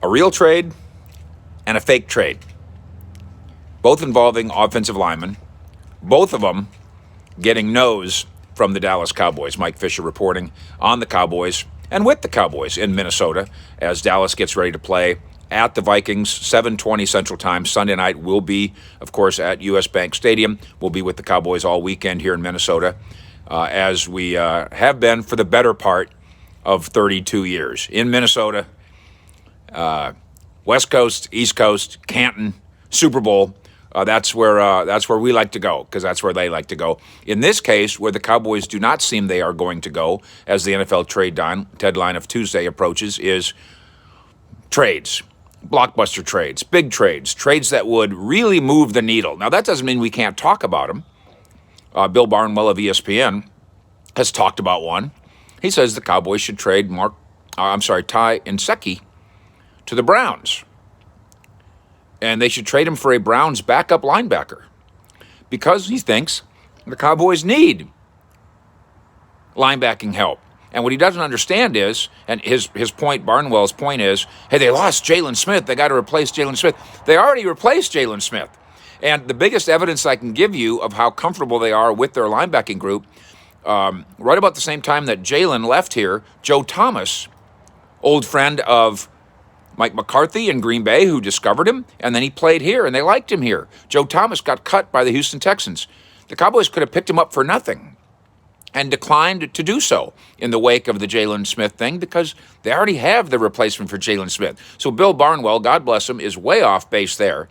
a real trade and a fake trade, both involving offensive linemen, both of them getting no's from the Dallas Cowboys. Mike Fisher reporting on the Cowboys and with the Cowboys in Minnesota as Dallas gets ready to play at the Vikings, 7:20 Central Time. Sunday night will be, of course, at U.S. Bank Stadium. We'll be with the Cowboys all weekend here in Minnesota, as we have been for the better part of 32 years. In Minnesota, West Coast, East Coast, Canton, Super Bowl. That's where we like to go, because that's where they like to go. In this case, where the Cowboys do not seem they are going to go, as the NFL trade deadline of Tuesday approaches, is trades, blockbuster trades, big trades, trades that would really move the needle. Now, that doesn't mean we can't talk about them. Bill Barnwell of ESPN has talked about one. He says the Cowboys should trade Ty Nsekhe to the Browns. And they should trade him for a Browns backup linebacker, because he thinks the Cowboys need linebacking help. And what he doesn't understand is, and his point, Barnwell's point is, hey, they lost Jaylon Smith. They got to replace Jaylon Smith. They already replaced Jaylon Smith. And the biggest evidence I can give you of how comfortable they are with their linebacking group, right about the same time that Jaylon left here, Joe Thomas, old friend of Mike McCarthy in Green Bay, who discovered him, and then he played here, and they liked him here. Joe Thomas got cut by the Houston Texans. The Cowboys could have picked him up for nothing and declined to do so in the wake of the Jaylon Smith thing, because they already have the replacement for Jaylon Smith. So Bill Barnwell, God bless him, is way off base there.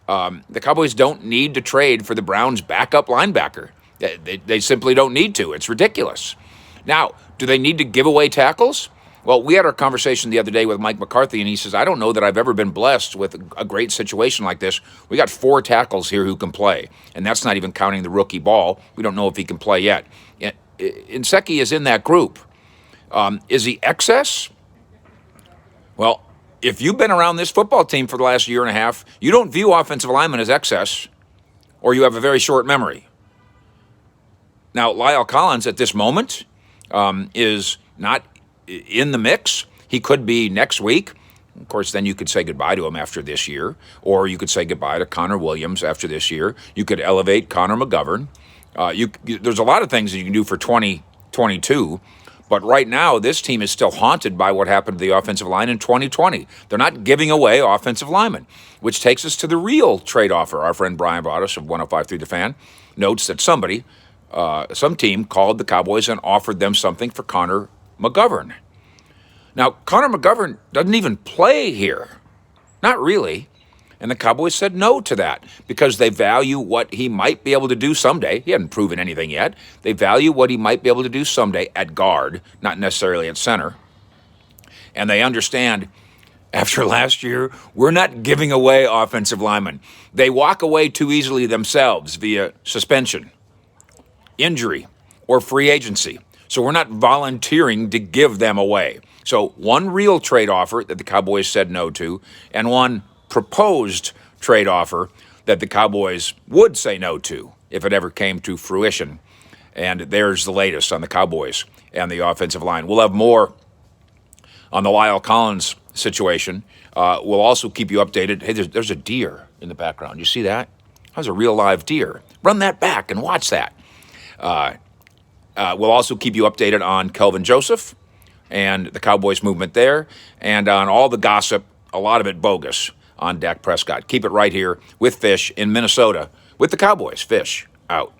The Cowboys don't need to trade for the Browns' backup linebacker. They simply don't need to. It's ridiculous. Now, do they need to give away tackles? Well, we had our conversation the other day with Mike McCarthy, and he says, I don't know that I've ever been blessed with a great situation like this. We got 4 tackles here who can play, and that's not even counting the rookie Ball. We don't know if he can play yet. Nsekhe is in that group. Is he excess? Well, if you've been around this football team for the last year and a half, you don't view offensive linemen as excess, or you have a very short memory. Now, La'el Collins at this moment is not in the mix. He could be next week. Of course, then you could say goodbye to him after this year, or you could say goodbye to Connor Williams after this year. You could elevate Connor McGovern. There's a lot of things that you can do for 2022, but right now this team is still haunted by what happened to the offensive line in 2020. They're not giving away offensive linemen, which takes us to the real trade offer. Our friend Brian Broaddus of 105.3 The Fan notes that some team called the Cowboys and offered them something for Connor McGovern. Now, Connor McGovern doesn't even play here. Not really. And the Cowboys said no to that because they value what he might be able to do someday. He hadn't proven anything yet. They value what he might be able to do someday at guard, not necessarily at center. And they understand, after last year, we're not giving away offensive linemen. They walk away too easily themselves via suspension, injury, or free agency. So we're not volunteering to give them away. So one real trade offer that the Cowboys said no to, and one proposed trade offer that the Cowboys would say no to if it ever came to fruition. And there's the latest on the Cowboys and the offensive line. We'll have more on the La'el Collins situation. We'll also keep you updated. Hey, there's a deer in the background. You see that? That was a real live deer. Run that back and watch that. We'll also keep you updated on Kelvin Joseph and the Cowboys movement there, and on all the gossip, a lot of it bogus, on Dak Prescott. Keep it right here with Fish in Minnesota with the Cowboys. Fish out.